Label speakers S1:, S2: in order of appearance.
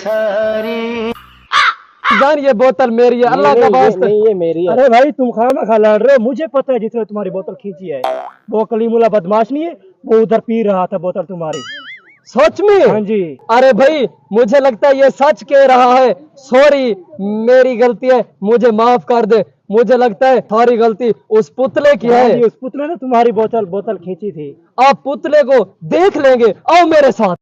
S1: सारी।
S2: जान ये बोतल मेरी है, अल्लाह का वास्ता।
S3: नहीं ये मेरी है।
S4: अरे भाई तुम खामा लड़ रहे हो, मुझे पता है जिसने तुम्हारी बोतल खींची है वो कलीमुल्ला बदमाश नहीं है, वो उधर पी रहा था बोतल तुम्हारी।
S2: सच में?
S4: हाँ जी।
S2: अरे भाई मुझे लगता है ये सच कह रहा है। सॉरी, मेरी गलती है, मुझे माफ कर दे। मुझे लगता है सारी गलती उस पुतले की
S4: हाँ
S2: है।
S4: जी, उस पुतले ने तुम्हारी बोतल खींची थी।
S2: आप पुतले को देख लेंगे, आओ मेरे साथ।